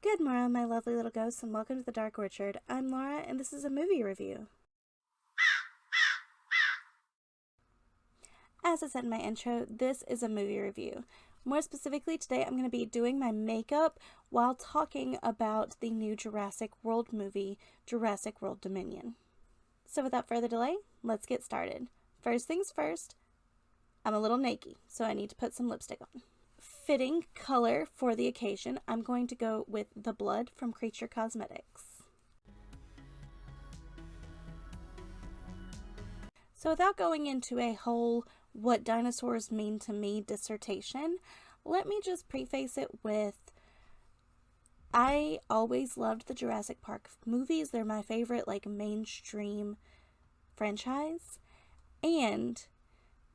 Good morning, my lovely little ghosts, and welcome to the Dark Orchard. I'm Laura, and this is a movie review. As I said in my intro, this is a movie review. More specifically, today I'm going to be doing my makeup while talking about the new Jurassic World movie, Jurassic World Dominion. So without further delay, let's get started. First things first, I'm a little naked, so I need to put some lipstick on. Fitting color for the occasion, I'm going to go with the blood from Creature Cosmetics. So without going into a whole what dinosaurs mean to me dissertation, let me just preface it with I always loved the Jurassic Park movies. They're my favorite mainstream franchise, and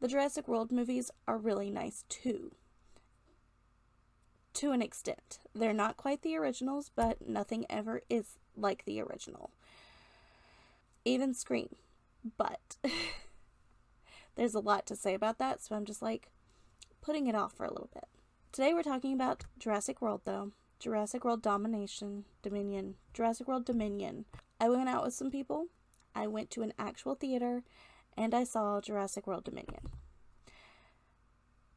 the Jurassic World movies are really nice too. To an extent. They're not quite the originals, but nothing ever is like the original. Even Scream. But there's a lot to say about that, so I'm just putting it off for a little bit. Today we're talking about Jurassic World though. Jurassic World Dominion. Jurassic World Dominion. I went out with some people. I went to an actual theater and I saw Jurassic World Dominion.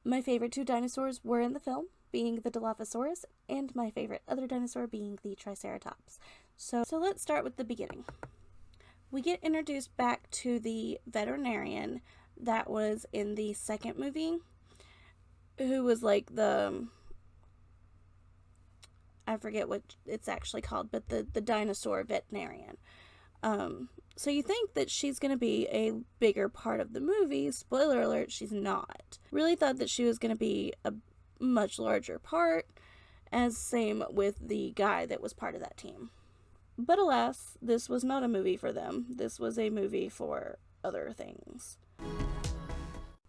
My favorite two dinosaurs were in the film, being the dilophosaurus, and my favorite other dinosaur being the triceratops. So let's start with the beginning. We get introduced back to the veterinarian that was in the second movie, who was I forget what it's actually called, but the dinosaur veterinarian. So you think that she's going to be a bigger part of the movie. Spoiler alert, she's not. Really thought that she was going to be a much larger part, as same with the guy that was part of that team. But alas, this was not a movie for them. This was a movie for other things.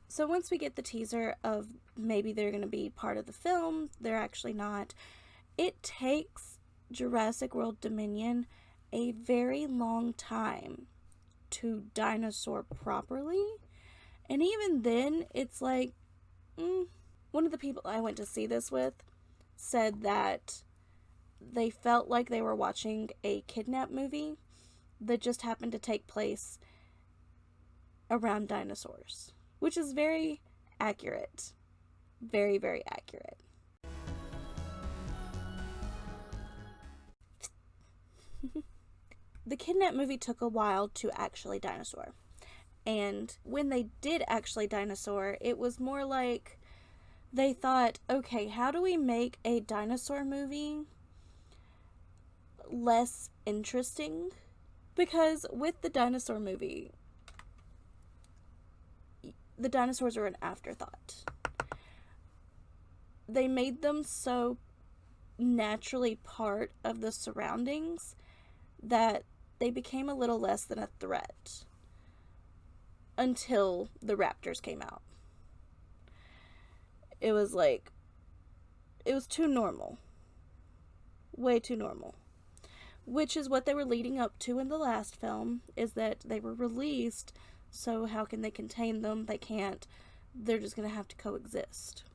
So once we get the teaser of maybe they're going to be part of the film, they're actually not. It takes Jurassic World Dominion a very long time to dinosaur properly. And even then, it's one of the people I went to see this with said that they felt like they were watching a kidnap movie that just happened to take place around dinosaurs, which is very accurate. Very, very accurate. The kidnap movie took a while to actually dinosaur. And when they did actually dinosaur, it was more like they thought, okay, how do we make a dinosaur movie less interesting? Because with the dinosaur movie, the dinosaurs are an afterthought. They made them so naturally part of the surroundings that they became a little less than a threat until the raptors came out. It was too normal. Way too normal. Which is what they were leading up to in the last film, is that they were released, so how can they contain them? They can't. They're just going to have to coexist.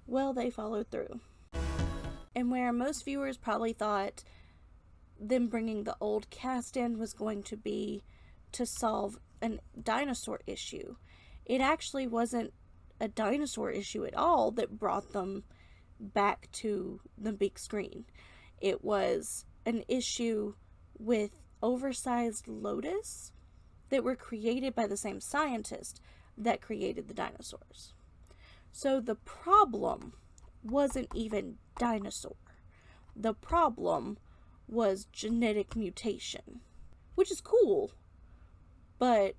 Well, they followed through. And where most viewers probably thought them bringing the old cast in was going to be to solve a dinosaur issue, it actually wasn't a dinosaur issue at all that brought them back to the big screen. It was an issue with oversized lotus that were created by the same scientist that created the dinosaurs. So the problem wasn't even dinosaur. The problem was genetic mutation, which is cool, but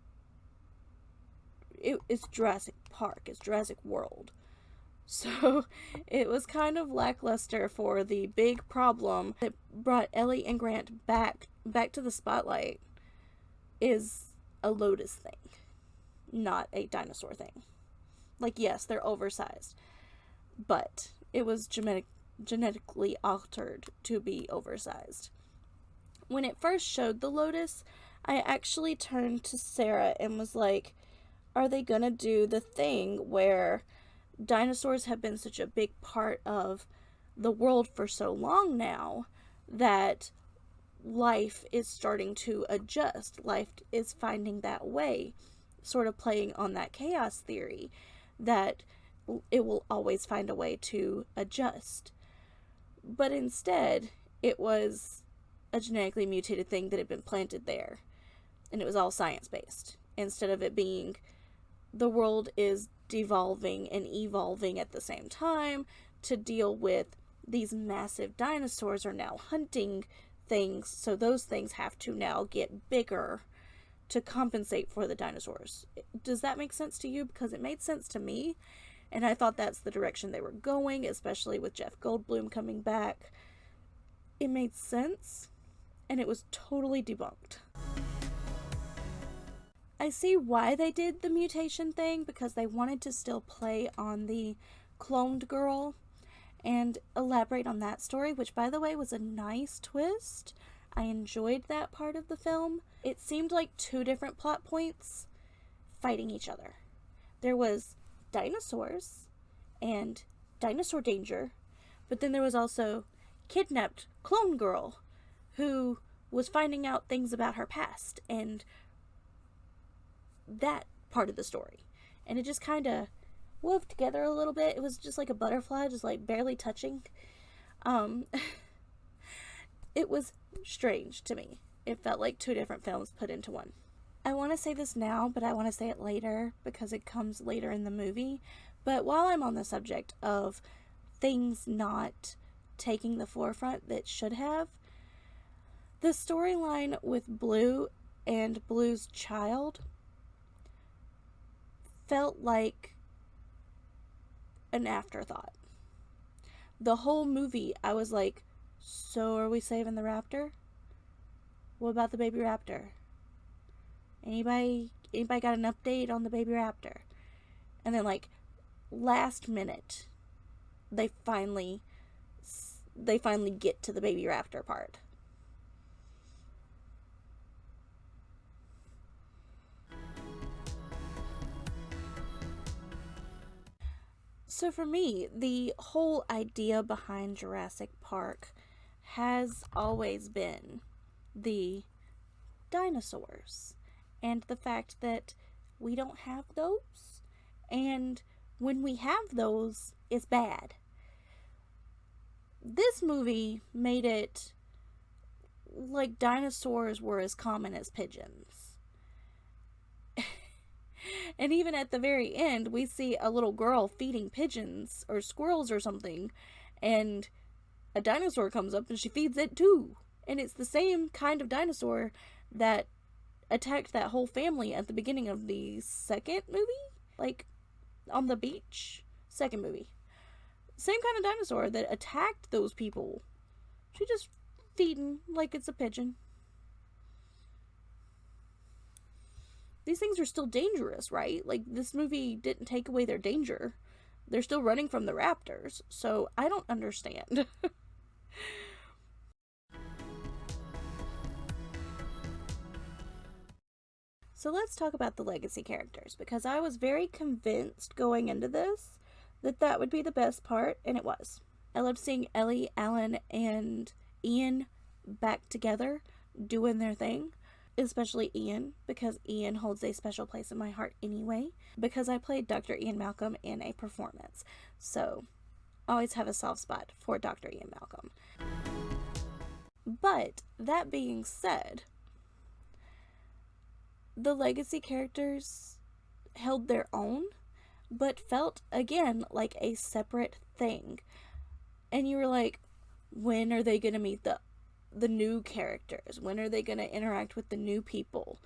it's Jurassic Park, it's Jurassic World. So it was kind of lackluster for the big problem that brought Ellie and Grant back to the spotlight is a lotus thing, not a dinosaur thing. Yes, they're oversized, but it was genetically altered to be oversized. When it first showed the lotus, I actually turned to Sarah and was like, are they gonna do the thing where dinosaurs have been such a big part of the world for so long now that life is starting to adjust. Life is finding that way, sort of playing on that chaos theory that it will always find a way to adjust. But instead, it was a genetically mutated thing that had been planted there, and it was all science-based, instead of it being the world is devolving and evolving at the same time to deal with these massive dinosaurs are now hunting things, so those things have to now get bigger to compensate for the dinosaurs. Does that make sense to you? Because it made sense to me, and I thought that's the direction they were going, especially with Jeff Goldblum coming back. It made sense, and it was totally debunked. I see why they did the mutation thing, because they wanted to still play on the cloned girl and elaborate on that story, which, by the way, was a nice twist. I enjoyed that part of the film. It seemed like two different plot points fighting each other. There was dinosaurs and dinosaur danger, but then there was also kidnapped clone girl who was finding out things about her past and that part of the story. And it just kind of wove together a little bit. It was just like a butterfly, just like barely touching. It was strange to me. It felt like two different films put into one. I want to say this now, but I want to say it later because it comes later in the movie. But while I'm on the subject of things not taking the forefront that should have, the storyline with Blue and Blue's child felt like an afterthought. The whole movie, I was like, so are we saving the raptor? What about the baby raptor? Anybody got an update on the baby raptor? And then, like, last minute, they finally get to the baby raptor part. So for me, the whole idea behind Jurassic Park has always been the dinosaurs and the fact that we don't have those, and when we have those, it's bad. This movie made it like dinosaurs were as common as pigeons. And even at the very end, we see a little girl feeding pigeons or squirrels or something, and a dinosaur comes up and she feeds it too. And it's the same kind of dinosaur that attacked that whole family at the beginning of the second movie? Like, on the beach? Second movie. Same kind of dinosaur that attacked those people. She just feeding like it's a pigeon. These things are still dangerous, right? Like, this movie didn't take away their danger. They're still running from the raptors. So, I don't understand. So let's talk about the legacy characters, because I was very convinced going into this that that would be the best part, and it was. I loved seeing Ellie, Alan, and Ian back together doing their thing, especially Ian, because Ian holds a special place in my heart anyway, because I played Dr. Ian Malcolm in a performance. So, I always have a soft spot for Dr. Ian Malcolm. But, that being said, the legacy characters held their own, but felt, again, like a separate thing. And you were like, when are they going to meet the new characters? When are they going to interact with the new people?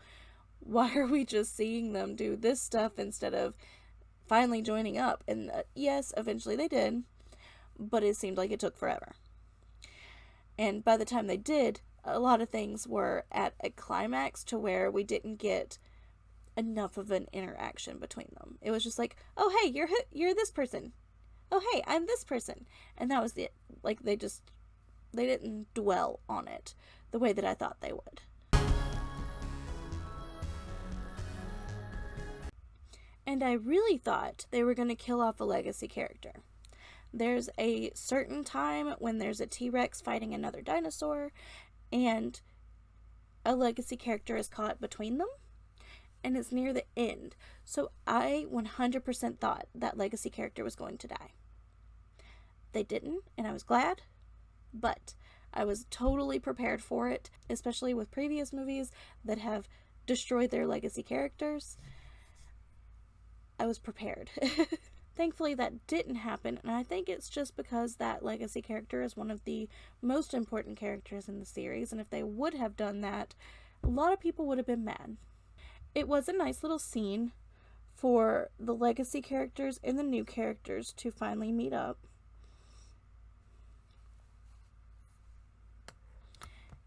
Why are we just seeing them do this stuff instead of finally joining up? And yes, eventually they did, but it seemed like it took forever. And by the time they did, a lot of things were at a climax to where we didn't get enough of an interaction between them. It was just like, oh, hey, you're this person. Oh, hey, I'm this person. And that was it. Like, they didn't dwell on it the way that I thought they would. And I really thought they were going to kill off a legacy character. There's a certain time when there's a T-Rex fighting another dinosaur, and a legacy character is caught between them, and it's near the end. So I 100% thought that legacy character was going to die. They didn't, and I was glad, but I was totally prepared for it, especially with previous movies that have destroyed their legacy characters. I was prepared. Thankfully, that didn't happen, and I think it's just because that legacy character is one of the most important characters in the series, and if they would have done that, a lot of people would have been mad. It was a nice little scene for the legacy characters and the new characters to finally meet up.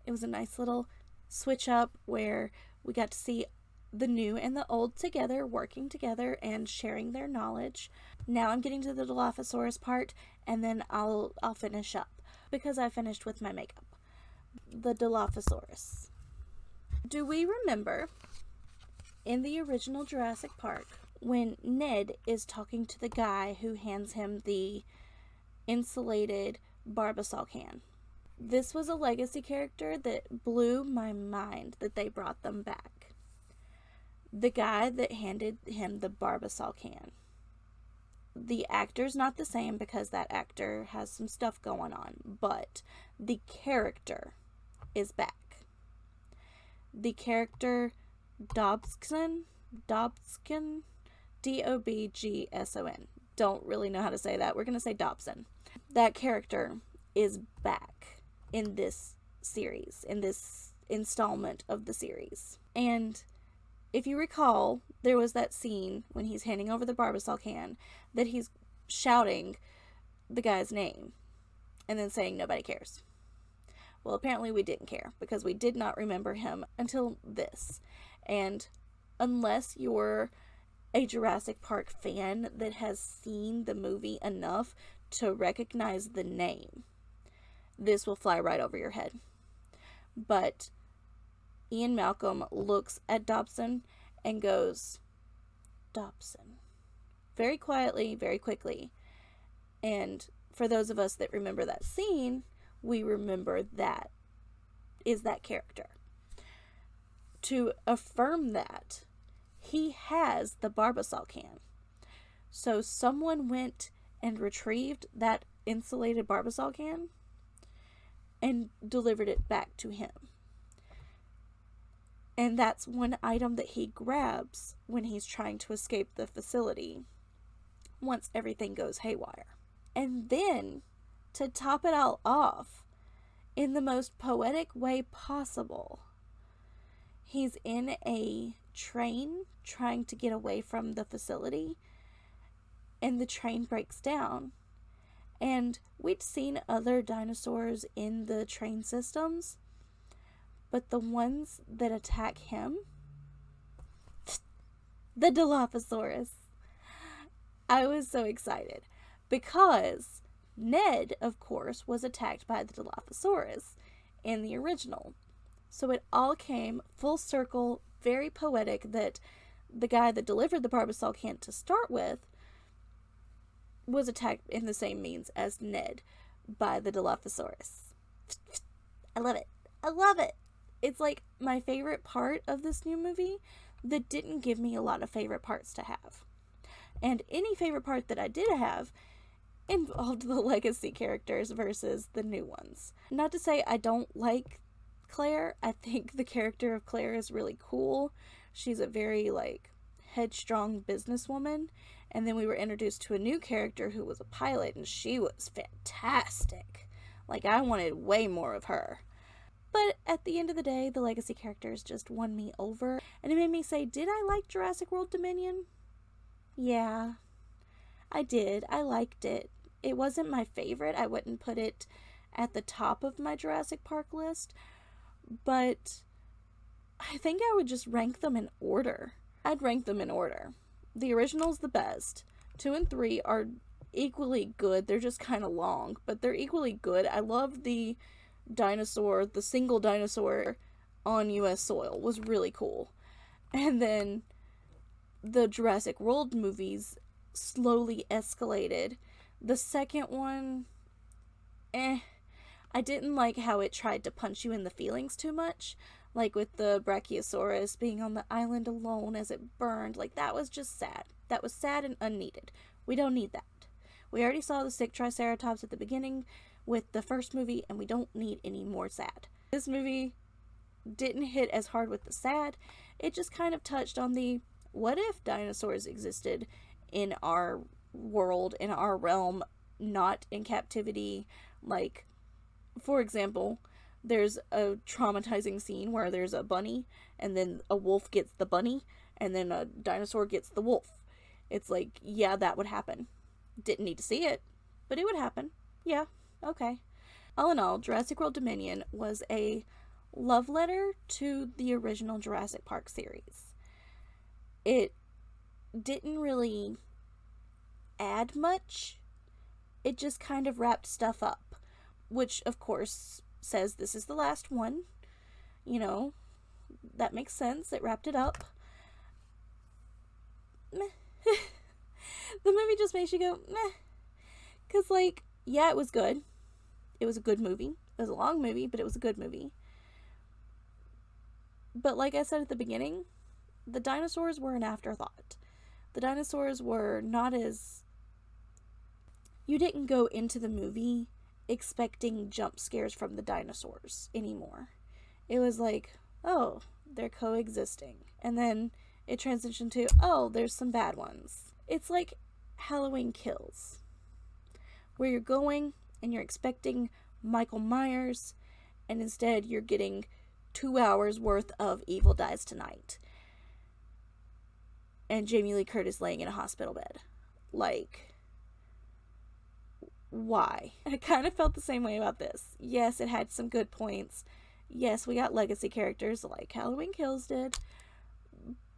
It was a nice little switch up where we got to see the new and the old together, working together and sharing their knowledge. Now I'm getting to the dilophosaurus part, and then I'll finish up because I finished with my makeup. The dilophosaurus. Do we remember in the original Jurassic Park when Ned is talking to the guy who hands him the insulated Barbasol can? This was a legacy character that blew my mind that they brought them back. The guy that handed him the Barbasol can. The actor's not the same because that actor has some stuff going on, but the character is back. The character Dobson, Dobson, Dobgson. Don't really know how to say that. We're going to say Dobson. That character is back in this series, in this installment of the series. And if you recall, there was that scene when he's handing over the Barbasol can that he's shouting the guy's name and then saying nobody cares. Well, apparently we didn't care because we did not remember him until this. And unless you're a Jurassic Park fan that has seen the movie enough to recognize the name, this will fly right over your head. But Ian Malcolm looks at Dobson and goes, Dobson. Very quietly, very quickly. And for those of us that remember that scene, we remember that is that character. To affirm that, he has the Barbasol can. So someone went and retrieved that insulated Barbasol can and delivered it back to him. And that's one item that he grabs when he's trying to escape the facility once everything goes haywire. And then, to top it all off, in the most poetic way possible, he's in a train trying to get away from the facility, and the train breaks down. And we'd seen other dinosaurs in the train systems, but the ones that attack him, the Dilophosaurus. I was so excited because Ned, of course, was attacked by the Dilophosaurus in the original. So it all came full circle, very poetic that the guy that delivered the Barbasol can to start with was attacked in the same means as Ned by the Dilophosaurus. I love it. I love it. It's like my favorite part of this new movie that didn't give me a lot of favorite parts to have. And any favorite part that I did have involved the legacy characters versus the new ones. Not to say I don't like Claire. I think the character of Claire is really cool. She's a very, headstrong businesswoman. And then we were introduced to a new character who was a pilot, and she was fantastic. I wanted way more of her. But at the end of the day, the legacy characters just won me over. And it made me say, did I like Jurassic World Dominion? Yeah, I did. I liked it. It wasn't my favorite. I wouldn't put it at the top of my Jurassic Park list. But I think I would just rank them in order. I'd rank them in order. The original's the best. 2 and 3 are equally good. They're just kind of long, but they're equally good. I love the dinosaur, the single dinosaur on US soil was really cool. And then the Jurassic World movies slowly escalated The second one, I didn't like how it tried to punch you in the feelings too much. Like with the Brachiosaurus being on the island alone as it burned. Like, that was just sad. That was sad and unneeded. We don't need that. We already saw the sick Triceratops at the beginning with the first movie, and we don't need any more sad. This movie didn't hit as hard with the sad. It just kind of touched on the what if dinosaurs existed in our world, in our realm, not in captivity. Like, for example, there's a traumatizing scene where there's a bunny, and then a wolf gets the bunny, and then a dinosaur gets the wolf. It's like, yeah, that would happen. Didn't need to see it, but it would happen. Yeah, okay. All in all, Jurassic World Dominion was a love letter to the original Jurassic Park series. It didn't really add much. It just kind of wrapped stuff up, which of course says this is the last one. You know, that makes sense. It wrapped it up. Meh. The movie just makes you go, meh. Because, like, yeah, it was good. It was a good movie. It was a long movie, but it was a good movie. But like I said at the beginning, the dinosaurs were an afterthought. The dinosaurs were not as... You didn't go into the movie expecting jump scares from the dinosaurs anymore. It was like, oh, they're coexisting. And then it transitioned to, oh, there's some bad ones. It's like Halloween Kills, where you're going and you're expecting Michael Myers, and instead you're getting 2 hours worth of Evil Dies Tonight. And Jamie Lee Curtis laying in a hospital bed. Like, why? I kind of felt the same way about this. Yes, it had some good points. Yes, we got legacy characters like Halloween Kills did.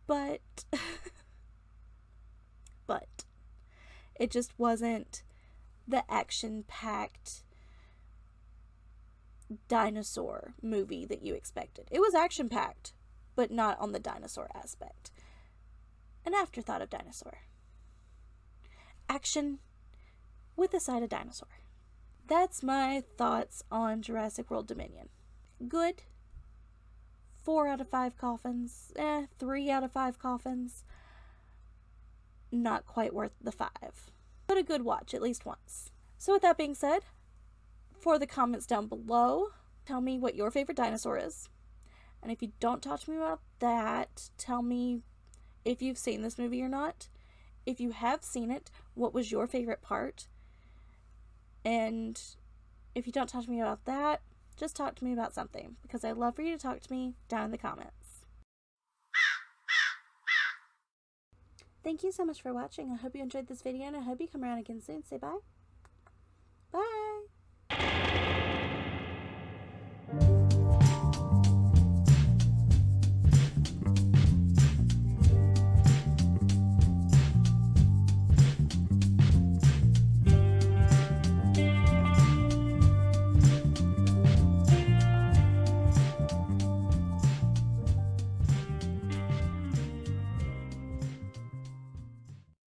But it just wasn't the action-packed dinosaur movie that you expected. It was action-packed, but not on the dinosaur aspect. An afterthought of dinosaur. Action with a side of dinosaur. That's my thoughts on Jurassic World Dominion. Good. 4 out of 5 coffins. 3 out of 5 coffins. Not quite worth the 5. But a good watch, at least once. So with that being said, for the comments down below, tell me what your favorite dinosaur is. And if you don't talk to me about that, tell me if you've seen this movie or not. If you have seen it, what was your favorite part? And if you don't talk to me about that, just talk to me about something, because I'd love for you to talk to me down in the comments. Thank you so much for watching. I hope you enjoyed this video, and I hope you come around again soon. Say bye.